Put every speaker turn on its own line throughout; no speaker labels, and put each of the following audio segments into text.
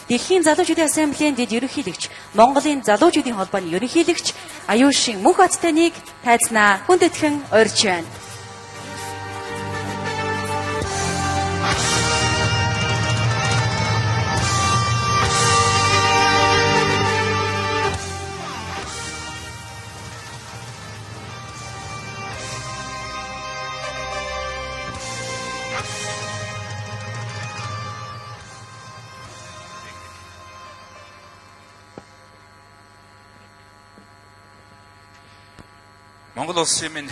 Дэлхийн залуучуудын ассамблеийн дэд ерөнхийлөгч, Монголын залуучуудын холбооны ерөнхийлөгч Аюушин Мөнх Баттайныг тайзнаа хүндэтгэн урьж байна.
Монгол улсын минь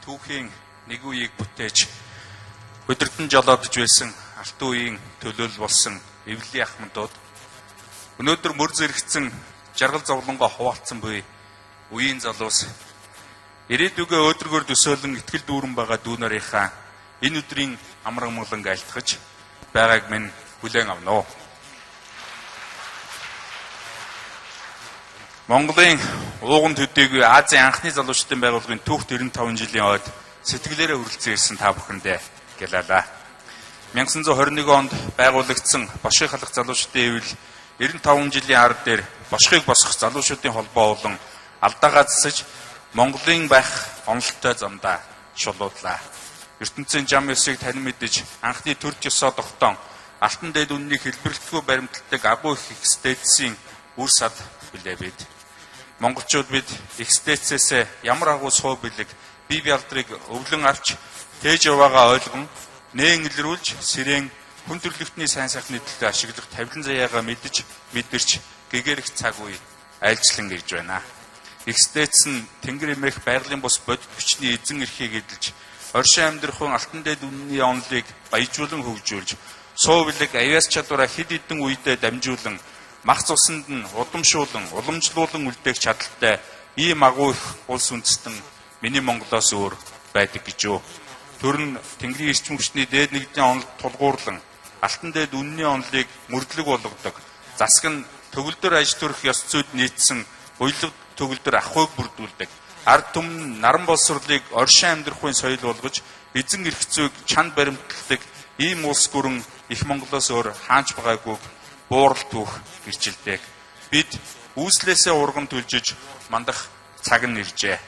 түүхийн нэг үеийг бүтээж өдөртөн жолоодж байсан алтан үеийн төлөөлөл болсон эвлэлийн ахмадууд өнөөдөр мөр зэрэгцэн жаргал зовлонгоо хуваалцсан буй үеийн залуус ирээдүгөө өөдрөгөр төсөөлөн итгэл дүүрэн байгаа дүү нарынхаа энэ өдрийн амар амгалан айлтгаж байгааг минь хүлээн авна. Монголын ууган төдийгүй Азийн анхны залуучдын байгууллагын түүх 95 жилийн ойд сэтгэлээрээ хүрэлцэн ирсэн та бүхэндээ гялалаа. 1921 онд байгуулагдсан Бошгыг халах залуучдын эвэл 95 жилийн ар дээр Бошгыг босгох залуучдын холбоо болон алдаагаа засаж Монголын байх онолтой замдаа шулуудлаа. ертөнцийн зам ёсыг танин мэдэж анхны төр ёсоо тогтоон алтан дэд үннийг хэлбэрлэхгүй баримтлагдаг агуу их экстетсийн үр сад билээ бид. Монголчууд бид экстетсээс ямар агуу суу бэлэг бие биалдрыг өвлөн авч тээж яваагаа ойлгон нээн илрүүлж сэрэн хүн төрлөختний сайн сайхны төлөө ашиглах тавилан заяагаа мэдэрч гэгэрх цаг үе айлчлан ирж байна. Экстетс нь тэнгэр эмээх байгалийн бус бодит хүчний эзэн эрхийг эдэлж оршин амьдрахын алтан дэд үнний онолыг баяжуулан хөгжүүлж суу бэлэг авиас чадвараа хэд хэдэн үедээ дамжуулан мах цусанд нь удамшуулан, уламжлуулан үлдээх чадaltaй ийм агуу их улс үндэстэн миний Монголоос өөр байдаг гэж юу. Тэр нь Тэнгэрийн эрчим хүчний дээд нэгдлийн онолд тулгуурлан, алтан дэд үнний онолыг мөрдлөг болгодог, засаг нь төгөлдөр аж төрөх ёс зүйд нийцсэн уялаг төгөлдөр ахуйг бүрдүүлдэг, ард түмэн наран боловсролыг оршин амьдрахын соёл болгож, эзэн эрх зүйг чанд баримтлагдаг ийм улс гүрэн их Монголоос өөр хаанч байгаагүй буурал түүх гэрчилдэг. Бид үүслээсээ урган түлжиж мандах цаг нь иржээ.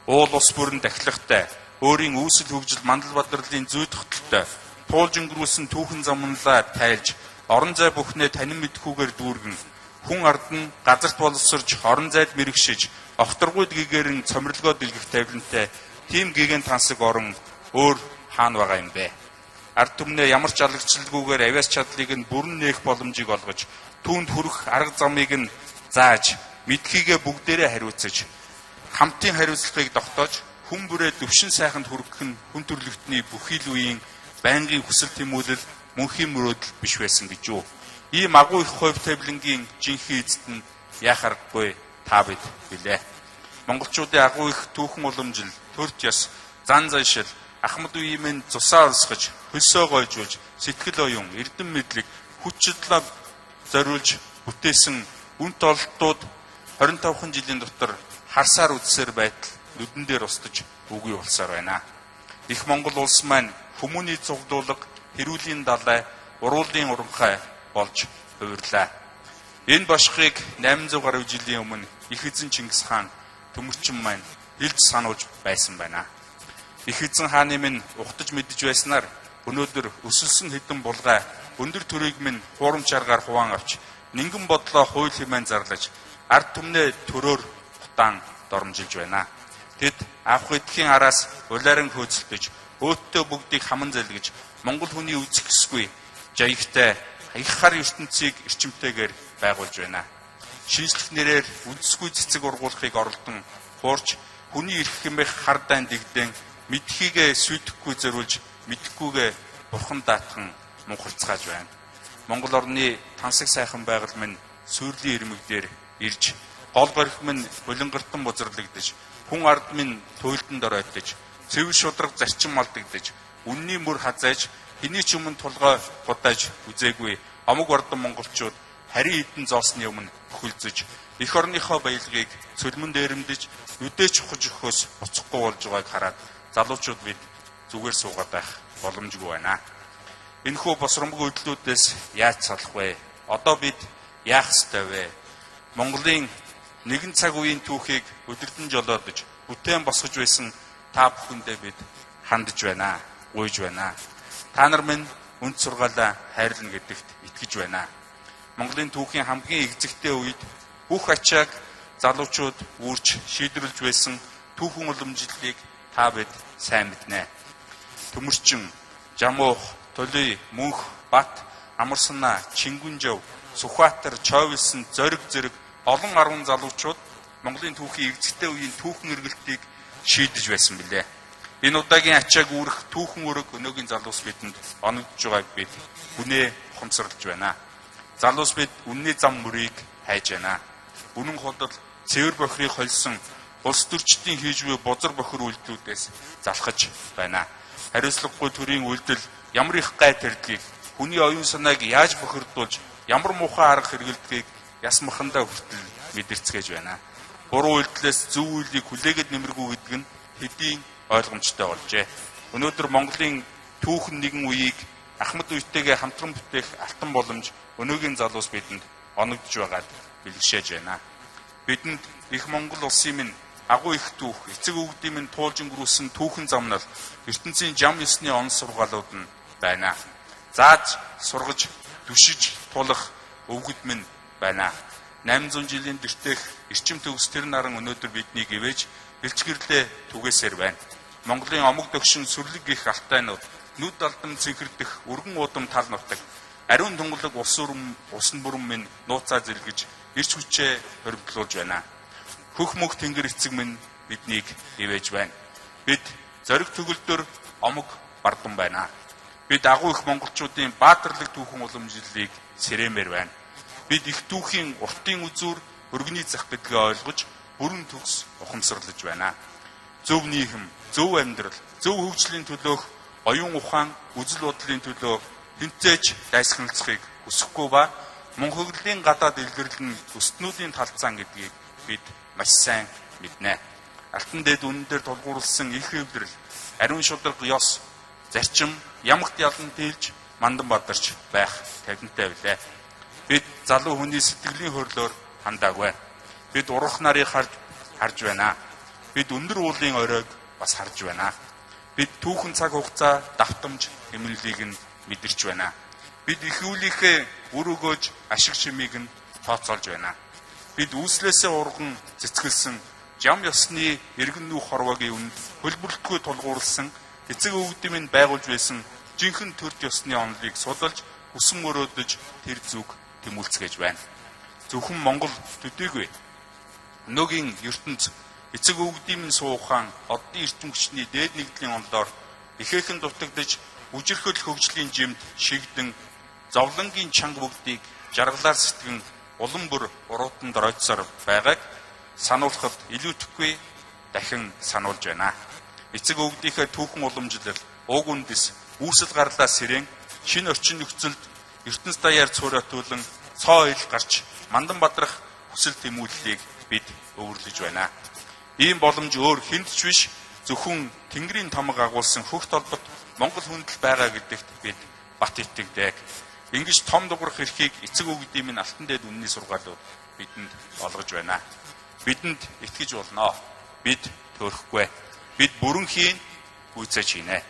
Уул ус бүрэн дахилгатай, өөрийн үүсэл хөгжил мандал бадралын зүй тогтолтой, туулж өнгөрүүлсэн түүхэн замналаа тайлж, орон зай бүхнээ танин мэдхүүгээр дүүргэн, хүн ард нь газарт боловсрж, орон зайд мэрэгшиж, огторгуйд гэгэрэн цомрлогоо дэлгэх тавилантай тийм гэгэн тансаг орон өөр хаана байгаа юм бэ? Ард түмнээ ямар ч алагчлалгүйгээр авиас чадлыг нь бүрэн нээх боломжийг олгож, түүнд хүрэх арга замыг нь зааж, мэдхийгээ бүгдээрээ хариуцаж, хамтын хариуцлагыг тогтоож, хүн бүрээ дэвшин сайханд хүргэх нь хүн төрлөختний бүхий л үеийн байнгын хүсэл тэмүүлэл мөнхийн мөрөөдөл биш байсан гэж юу. Ийм агуу их хувь тавилангийн жинхэнэ эзэд нь яхарахгүй та бид билээ. Монголчуудын агуу их түүхэн уламжил, төрч ёс, зан заншил, ахмад үеийн минь цусаа орсгож, хөлсөө гойжуулж, сэтгэл оюун, эрдэм мэдлэг, хүч чадлаа зориулж бүтээсэн үнэт ололтууд 25хан жилийн дотор харсаар үдсээр байтал нүдэн дээр устж үгүй болсоор байна. Их Монгол улс маань хүмүүний цуглуулга, хэрүүлийн далай, уруулын уранхай болж хувирлаа. Энэ бошгыг 800 гаруй жилийн өмнө их эзэн Чингис хаан төмөрчин маань хэлж сануулж байсан байна. Их эзэн хааны минь ухтаж мэдж байснаар өнөөдөр өсөлсөн хэдэн булгай өндөр төрийг минь хуурамч аргаар хуваан авч нингэн бодлоо хууль хэмээн зарлаж ард түмнээ төрөөр хутаан дормжилж байна. Тэд авах эдхийн араас улааран хөөцөлдөж өөдтөө бүгдийг хаман залгиж Монгол хүний үзэсгэлгүй жаягтай их хар ертөнцийг эрчимтэйгээр байгуулж байна. Шинжлэх нэрээр үндэсгүй цэцэг ургуулахыг оролдон хуурч хүний эрх хэмээх хар дайн дэгдэн мэдхийгээ сүйтгэхгүй зориулж мэдхгүйгээ бурхан даатхан мунхарцгааж байна. Монгол орны тансаг сайхан байгаль минь сүрлийн ирмэгдээр ирж, гол горих минь булингартан бузарлагдаж, хүн ард минь туйлданд оройтож, цэвэр шудраг зарчим малдагдаж, үнний мөр хазааж, хэний ч өмнө тулгой гудаж үзээгүй амаг ордон монголчууд харин эдэн зоосны өмнө бүхэлзэж, эх орныхоо баялагийг цөлмөн дээрэмдэж, үдээч ухаж өгөхөөс буцахгүй болж байгааг хараад залуучууд бид зүгээр суугаад байх боломжгүй байна. Энэхүү босромгүй хөдлүүдээс яаж салах вэ? Одоо бид яах ёстой вэ? Монголын нэгэн цаг үеийн түүхийг өдөрдөн жолоодож бүтээн босгож байсан та бүхэндээ бид хандж байна, гуйж байна. Та нар минь үнд сургаалаа хайрлна гэдэгт итгэж байна. Монголын түүхийн хамгийн эгзэгтэй үед бүх ачааг залуучууд үүрч шийдвэрлэж байсан түүхэн уламжлалыг та бид сайн мэднэ. Төмөрчин, Жамуух, Тулий, Мөнх, Бат, Амарсанаа, Чингүнжав, Сүхбаатар, Чойвилсэн, Зориг зэрэг олон арван залуучууд Монголын түүхийн эгзэгтэй үеийн түүхэн эргэлтийг шийдэж байсан билээ. Энэ удаагийн ачааг үүрэх түүхэн өрөг өнөөгийн залуус бидэнд оногдож байгааг бид үнэ ухамсарлаж байна. Залуус бид үнний зам мөрийг хайж байна. Үнэн худал цэвэр бохирыг холсон улс төрчдийн хийж буй бузар бохир үйлдэлүүдээс залхаж байна. Хариуцлагагүй төрийн үйлдэл ямар их гай тэрдлийг, хүний оюун санааг яаж бохирдуулж, ямар муухай арга хэрэгэлдгийг яс махандаа хүртэл мэдэрцгээж байна. Буруу үйлдэлээс зөв үйлийг хүлээгээд нэмэргүй гэдэг нь хэдийн ойлгомжтой болжээ. Өнөөдөр Монголын түүхэн нэгэн үеийг Ахмад үетэйгээ хамтран бүтээх алтан боломж өнөөгийн залуус бидэнд оногдож байгаад бэлгшээж байна. Бидэнд их Монгол улсын минь агуу их түүх, эцэг өвгдийн минь туулж өнгөрүүлсэн түүхэн замнал, ертөнцийн жам ёсны он сургаалууд нь байна. Зааж, сургаж, түшиж, тулах өвгөд минь байна. 800 жилийн дэртэх эрчим төгс тэр наран өнөөдөр биднийг ивэж бэлчгэрлээ түгээсээр байна. Монголын омог дөгшин сүрлэг гих алтайнууд, нүд алдам цэнхэрдэх өргөн удам тал нутаг, ариун тунгалаг усан бүрэн минь нууцаа зэлгэж ирч хүчээ хоригдлуулж байна. Хөх мөх тэнгэр эцэг минь биднийг ивэж байна. Бид зориг төгөлдөр омог бардам байна. Бид агуу их монголчуудын баатарлаг түүхэн уламжлалыг сэрэмээр байна. Бид их түүхийн уртын үзүүр өргөний зах гэдгээ ойлгож бүрэн төгс ухамсарлаж байна. Зөв нийгэм, зөв амьдрал, зөв хөгжлийн төлөөх оюун ухаан, үзэл бодлын төлөө хинтээж дайсагналцахыг хүсэхгүй ба мөн хөглөлийн гадаад илгэрлэл нь өстнүүдийн талцаан гэдгийг бид маш сайн мэднэ. Алтан дээд үнэн дээр тулгуурласан их хэвлэрэл, ариун шударга ёс, зарчим, ямагт ялан тэлж мандан бадарч байх тавинтай билээ. Бид залуу хүний сэтгэлийн хөрлөөр хандаагүй. Бид урах нарыг харж байна. Бид өндөр уулын оройг бас харж байна. Бид түүхэн цаг хугацаа давтамж хэмнэлийг нь мэдэрч байна. Бид их үлийнхээ үр өгөөж ашиг шимийг нь тооцоолж байна. Бид үүслээсээ урган цэцгэлсэн жам ёсны эргэн нүүх хорвогийн үнд хөлбөрлөлтгүй тулгуурласан эцэг өвгдийн минь байгуулж байсан жинхэнэ төрд ёсны онолыг судалж хүсэн мөрөөдөж тэр зүг тэмүүлцгээж байна. Зөвхөн Монгол төдийгүй өнөөгийн ертөнц эцэг өвгдийн минь суухан оддын эрчим хүчний дээд нэгдлийн онолоор ихээхэн дутагдж үжирхэл хөгжлийн жимд шигдэн зовлонгийн чанга бүгдийг жаргалаар сэтгэн улам бүр уруутан доройтсоор байгааг сануулхад илүүтэхгүй дахин сануулж байна. Эцэг өвгдийнхээ түүхэн уламжлал, уг үндэс, үүсэл гарлаа сэрэн шинэ орчин нөхцөлд ертөнц даяар цууратуулан цоо ил гарч мандан бадрах хүсэл тэмүүллийг бид өвөрлөж байна. Ийм боломж өөр хэнд ч биш зөвхөн Тэнгэрийн томог агуулсан хөх толбот Монгол хүндэл байгаа гэдэгт бид бат итгэдэг. Ингэж том дуграх эрхийг эцэг өвгдийн минь алтан дээд үнний сургаалууд бидэнд олгож байна. Бидэнд итгэж болно. Бид төөрөхгүй. Бид бүрэн хийн гүйцэж хийнэ.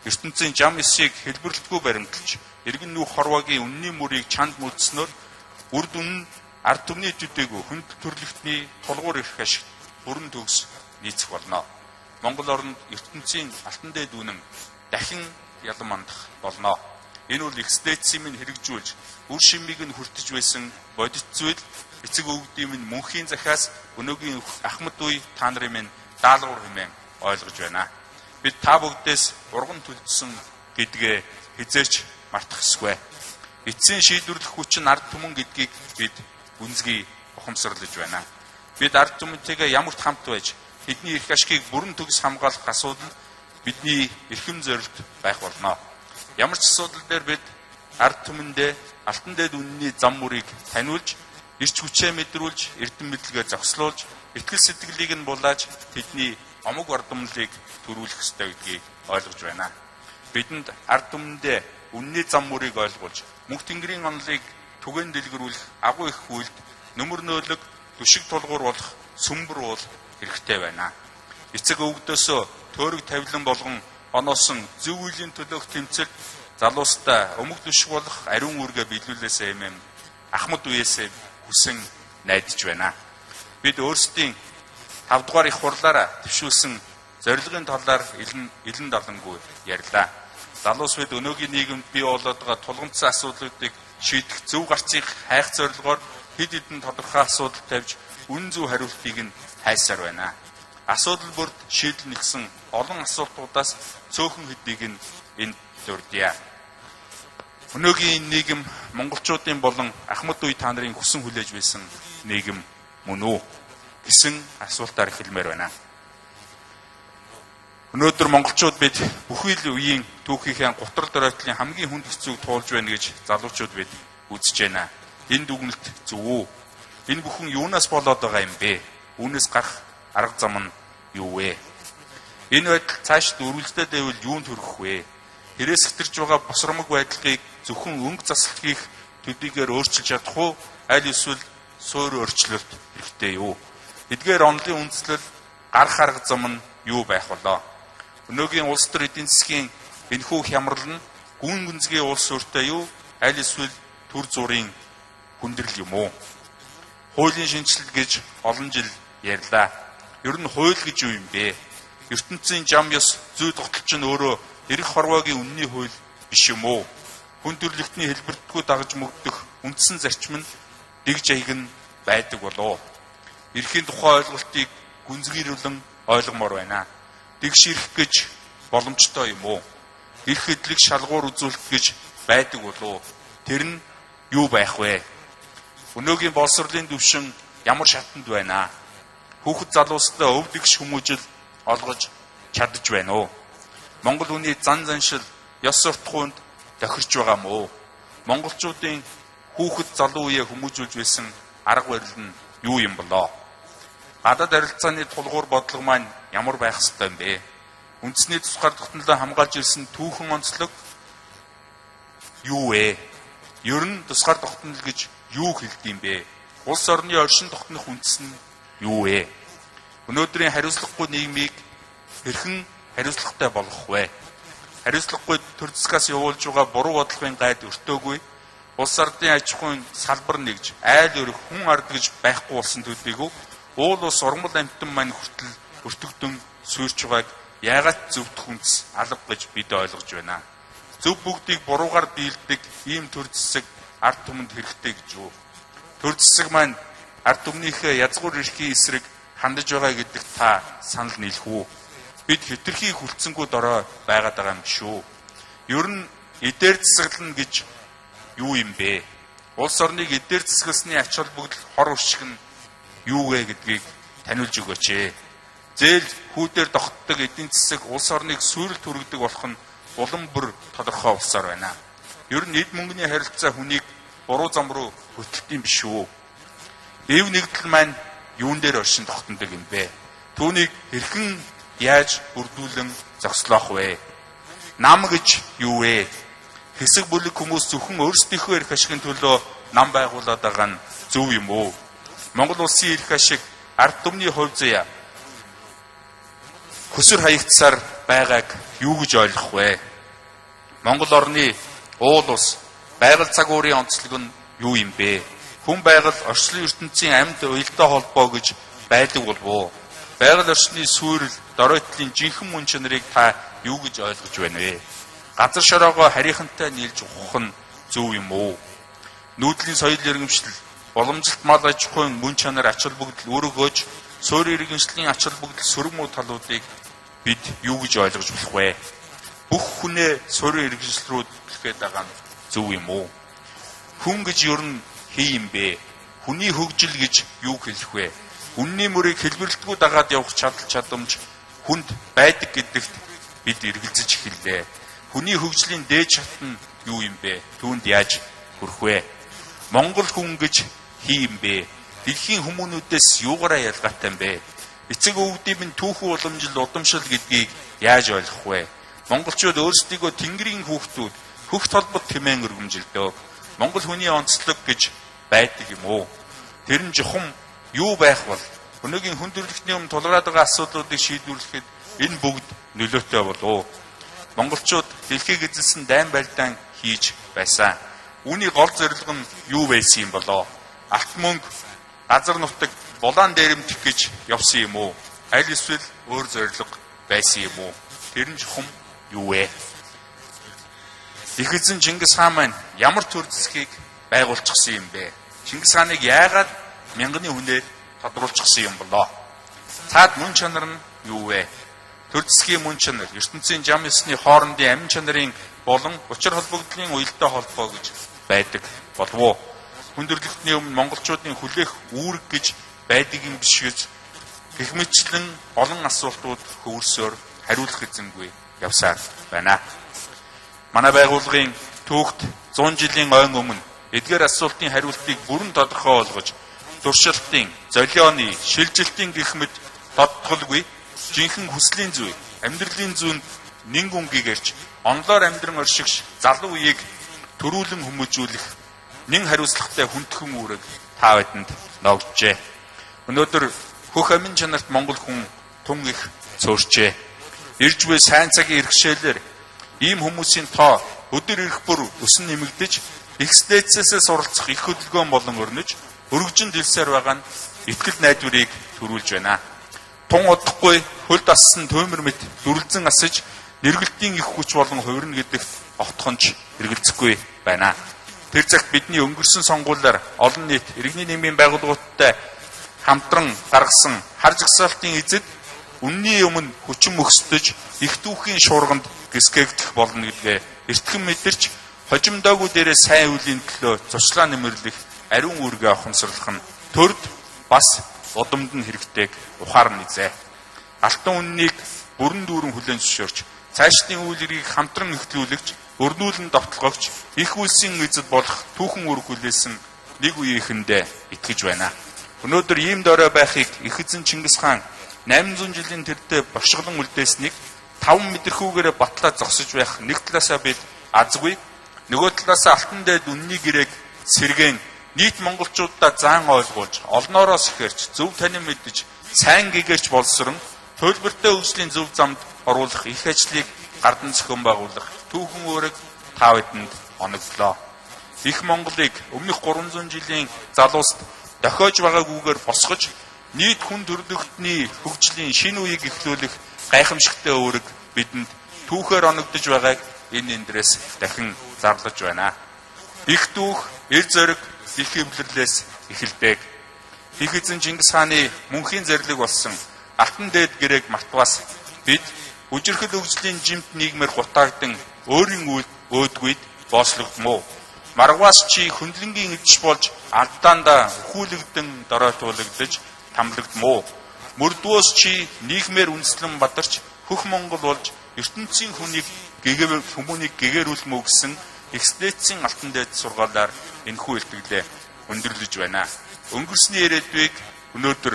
ертөнцийн жам эсийг хэлбэрлэлгүй баримталж, эргэн нүүх хорвогийн үнний мөрийг чанд мөлдснөөр үр дүн нь ард түмний төдийгүй хүнд төрлөختний тулгуур ирэх ашиг бүрэн төгс нийцэх болно. Монгол оронд ертөнцийн алтан дээд үнэн дахин ялан мандах болно. Энэ бол экстэцийн минь хэрэгжүүлж, үр шимийг нь хүртэж байсан бодит зүйл эцэг өвгдийн минь мөнхийн захиас өнөөгийн Ахмад үе та нарын минь даалгавар хэмээн ойлгож байна. Бид та бүгдээс урган төлдсөн гэдгээ хизээч мартах ёсгүй. Эцсийн шийдвэрлэх хүч нь ард түмэн гэдгийг бид гүнзгий ухамсарлаж байна. Бид ард түмэнтэйгээ ямарт хамт байж тэдний эрх ашигыг бүрэн төгс хамгаалах асуудал бидний эрхэм зорилт байх болно. Ямар ч асуудал дээр бид ард түмэндээ алтан дээд үнний зам мөрийг таниулж, эрч хүчээ мэдрүүлж, эрдэм мэдлэгээ зогслуулж, итгэл сэтгэлийг нь булааж тэдний омог бардамлыг төрүүлэх ёстой гэдгийг ойлгож байна. Бидэнд ард түмэндээ үнний зам мөрийг ойлгуулж, мөнх тэнгэрийн онолыг түгээн дэлгэрүүлэх, агуу их үйлд нөмөр нөөлөг, түшиг тулгуур болох сүмбэр уул хэрэгтэй байна. Эцэг өвгдөөсөө төөрөг тавилан болгон оноосон зөв үеийн төлөөх тэмцэл залуустаа өмг түшиг болох ариун үүргээ биелүүлээсэй эмэм Ахмад үеэсээ хүсэн найдаж байна. Бид өөрсдийн 5 дугаар их хурлаараа төвшүүлсэн зорилгын талаар илэн далангүй ярьлаа. Залуус бид өнөөгийн нийгэмд бий болоод байгаа тулгымцсан асуудлуудыг шийдэх зөв гарцыг хайх зорилгоор хэд хэдэн тодорхой асуудал тавьж үнэн зөв хариултыг нь хайсаар байна. Асуудал бүрд шийдэл нэгсэн олон асуултуудаас цөөхөн хэдийг нь энд дурдъя. Өнөөгийн нийгэм монголчуудын болон Ахмад үе та нарын хүсэн хүлээж байсан нийгэм мөн үү гэсэн асуултаар эхэлмээр байна. Өнөөдөр монголчууд бид бүхий л үеийн түүхийнхээ гутрал доройтлын хамгийн хүнд хэцүүг туулж байна гэж залуучууд бид үзэж байна. Энэ дүгнэлт зөв үү? Энэ бүхэн юунаас болоод байгаа юм бэ? Үүнээс гарах арга зам нь юу вэ? Энэ байдал цаашд үргэлжлээд байвал юунд хүрэх вэ? Хэрээс хэтэрж байгаа босромог байдлыг зөвхөн өнгө засалхийг төдийгээр өөрчилж чадах уу? Аль эсвэл суур өөрчлөлт хэрэгтэй юу? Эдгээр онолын үндслэл гарах арга зам нь юу байх болоо? Өнөөгийн улс төр эдийн засгийн энэхүү хямрал нь гүн гүнзгий улс өртөө юу? Аль эсвэл төр зургийн хүндрэл юм уу? Хуулийн шинжилэл гэж олон жил ярьлаа. Ер нь хууль гэж юу юм бэ? ертөнцийн зам ёс зүй тогтолч нь өөрөө эрх хорвоогийн үнний хууль биш юм уу? Хүн төрлөختний хэлбэртгүү дагаж мөгдөх үндсэн зарчим нь дэг жайг нь байдаг болов. Эрхийн тухай ойлголтыг гүнзгийрүүлэн ойлгомоор байна. Дэгш ирэх гэж боломжтой юм уу? Эрх эдлэг шалгуур үзүүлэх гэж байдаг болов. Тэр нь юу байх вэ? Өнөөгийн боловсролын түвшин ямар шатанд байна? Хүүхэд залуустаа өв дэгш хүмүүжил олгож чадж байна уу? Монгол хүний зан заншил ёс суртахуунд тохирч байгаа мó? Монголчуудын хүүхэд залуу үеэ хүмүүжүүлж байсан арга барил нь юу юм болоо? Гадаад харилцааны тулгуур бодлого маань ямар байх ёстой юм бэ? Үндэсний тусгаар тогтнолоо хамгаалж ирсэн түүхэн онцлог юу вэ? Ер нь тусгаар тогтнол гэж юу хэлдэм бэ? Улс орны оршин тогтнох үндэс нь юу вэ? Өнөөдрийн хариуцлагагүй нийгмийг хэрхэн хариуцлагатай болгох вэ? Хариуцлагагүй төр засгаас явуулж байгаа буруу бодлогын гайд өртөөгүй, улс ардын аж ахуйн салбар нэгж айл өрх хүн ард гэж байхгүй болсон төдийгүй уул ус урмал амьтан маань хүртэл өртөгдөн сүйрч байгааг яагаад зөвдөх үндэс алга гэж бид ойлгож байна. Зөв бүгдийг буруугаар дийлдэг ийм төр засаг ард түмэнд хэрэгтэй гэж юу? Төр засаг маань ард түмнийхээ язгуур эрхийн эсрэг хандаж байгаа гэдэг та санал нийлэх үү? Бид хэтэрхий хүлцэнгүү дорой байгаад байгаа юм шүү. Ер нь эдээр засаглана гэж юу юм бэ? Улс орныг эдээр засагласны ач холбогдол хор уршиг нь юу вэ гэдгийг таниулж өгөөч ээ. Зээл хүүдээр тогтдог эдийн засаг улс орныг сүйрэлт хүргэдэг болох нь улам бүр тодорхой болсоор байна. Ер нь эд мөнгөний харилцаа хүнийг буруу зам руу хөтлөлт юм биш үү? Эв нэгдэл маань юун дээр оршин тогтнодог юм бэ? Түүнийг хэрхэн яаж бүрдүүлэн зогслоох вэ? Нам гэж юу вэ? Хэсэг бүлэг хүмүүс зөвхөн өөрсдийнхөө эрх ашигын төлөө нам байгуулад байгаа нь зөв юм уу? Монгол улсын эрх ашиг ард түмний хувь заяа хөсөр хаягдсаар байгааг юу гэж ойлгох вэ? Монгол орны уул ус байгаль цагуурын онцлог нь юу юм бэ? Хүн байгаль орчлон ертөнцийн амьд уялдаа холбоо гэж байдаг болов. Байгаль орчны сүйрэл доройтлын жинхэнэ мөн чанарыг та юу гэж ойлгож байна вэ? Газар шороогоо харийнхантай нийлж ухах нь зөв юм уу? Нүүдлийн соёл иргэншил, боломжлолт мал аж ахуйн мөн чанар ач холбогдол өргөж, суурь иргэншлийн ач холбогдол сөрөг муу талуудыг бид юу гэж ойлгож болох вэ? Бүх хүнээ суурь иргэншил рүү төлөхөд байгаа нь зөв юм уу? Хүн гэж ер нь хий юм бэ? Хүний хөгжил гэж юу хэлэх вэ? Үнний мөрийг хэлбэрлэлтгүй дагаад явах чадал чадамж хүнд байдаг гэдэгт бид эргэлзэж эхэллээ. Хүний хөгжлийн дээд шат нь юу юм бэ? Түүнд яаж хүрэх вэ? Монгол хүн гэж хий юм бэ? Дэлхийн хүмүүнүүдээс юугаараа ялгаатай юм бэ? Эцэг өвгдийн минь түүхэн уламжил удамшил гэдгийг яаж ойлгох вэ? Монголчууд өөрсдийгөө Тэнгэрийн хүүхдүүд, хөх толбот хэмээн өргөмжилдөө. Монгол хүний онцлог гэж байдаг юм уу? Тэр нь жухам юу байх бол өнөөгийн хүндрэлтний өмнө тулгараад байгаа асуудлуудыг шийдвэрлэхэд энэ бүгд нөлөөтэй болов. Монголчууд дэлхийг эзэлсэн дайн барилдаан хийж байсан. Үүний гол зорилго нь юу байсан юм болоо? Алт мөнгө, газар нутаг, булаан дээрэмдэх гэж явсан юм уу? Аль эсвэл өөр зорилго байсан юм уу? Тэр нь жухам юу вэ? Их эзэн Чингис хаан маань ямар төр засгийг байгуулчихсан юм бэ? Чингис хааныг яагаад мянганы хүнээр тодруулчихсан юм болоо? Цаад мөн чанар нь юу вэ? Төр засгийн мөн чанар ертөнцийн зам ёсны хоорондын амин чанарын болон учир холбогдлын уялдаа холбоо гэж байдаг болов уу? Хүндрэлтний өмнө монголчуудын хүлээх үүрэг гэж байдаг юм биш гэж гэх мэтлэн олон асуултууд хөвөрсөөр хариулах эзэнгүй явсаар байна. Манай байгууллагын түүхт 100 жилийн ойн өмнө эдгээр асуултын хариултыг бүрэн тодорхой болгож туршилтын, золионы, шилжилтийн гэх мэт тодтолгүй жинхэнэ хүслийн зүй, амьдралын зүйн нэн гүнгийгэрч онлоор амьдран оршигш залуу үеийг төрүүлэн хүмүүжүүлэх нэн хариуцлагатай хүндхэн үүрэг та бидэнд ногджээ. Өнөөдөр хөх амин чанарт монгол хүн тун их цөөрчээ. Ирж буй сайн цагийн иргэшээлээр ийм хүмүүсийн тоо өдөр ирэх бүр өсөн нэмэгдэж экстэцээс суралцах их хөдөлгөөн болон өрнөж өргөжин дэлсээр байгаа нь итгэл найдварыг төрүүлж байна. Тун удахгүй хөл дассан төмөр мэт дүрлзэн асаж нэргэлтийн их хүч болон хувирна гэдэгт огтхонч эргэлзэхгүй байна. Тэр цагт бидний өнгөрсөн сонгуулиар олон нийт иргэний нийгмийн байгууллагуудтай хамтран гаргасан хар жагсаалтын эзэд үнний өмнө хүчин мөхсдөж их түүхийн шуурганд гисгээгдэх болно гэдгээ эртхэн мэдэрч хожимдоогүй дээрээ сайн үеийн төлөө зуршлаа нэмэрлэх ариун үүргээ ухамсарлах нь төрд бас удамд нь хэрэгтэйг ухаарна низээ. Алтан үннийг бүрэн дүүрэн хүлээн зөвшөөрч цаашдын үйл хэргийг хамтран эхлүүлэгч өрнүүлэн довтлогч их үлсийн эзэд болох түүхэн үүрэг хүлээсэн нэг үеийнхэндээ итгэж байна. Өнөөдөр ийм дорой байхыг их эзэн Чингис хаан 800 жилийн тэртээ бошиглон үлдээснийг 5 мэдрэхүүгээрээ батлаад зогсож байх нэг талаасаа бид азгүй нөгөө талаасаа алтан дээд үнний гэрээг сэргээн нийт монголчуудаа заан ойлгуулж олноороос ихэрч зөв танин мэдж сайн гэгэрч боловсрон төлбөртэй өвслийн зөв замд оруулах их ажлыг гардан зохион байгуулах түүхэн үүрэг та бидэнд оногдлоо. Их Монголыг өмнөх 300 жилийн залууст дохиож байгаагүйгээр босгож нийт хүн төрөлхтний хөгжлийн шинэ үеийг эхлүүлэх гайхамшигтай үүрэг бидэнд түүхээр оногдож байгааг энэ эндрээс дахин зарлаж байна. Их дүүх, эр зориг, их эвлэрлээс эхэлдэг. Их эзэн Чингис хааны мөнхийн зэрлэг болсон алтан дээд гэрээг мартваас бид үжирхэл өвжлийн жимт нийгмээр гутаагдсан өөрийн өөдгүйд боослогдмоо. Маргаас чи хөндлөнгийн эвдэж болж алдаандаа өхүүлэгдэн доройтуулагдж тамлагдмоо. Мөрдвөөс чи нийгмээр үндэслэн бадарч хөх Монгол болж ертөнцийн хүмүүнийг гэгэрүүлмөө гэсэн экстэцийн алтан дээд сургаалаар энэхүү илтгэлээ өндөрлөж байна. Өнгөрсний ирээдүйг өнөөдөр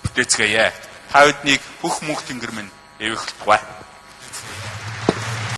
бүтээцгээе. Та биднийг бүх мөнх тэнгэр минь эвэхлэх бай.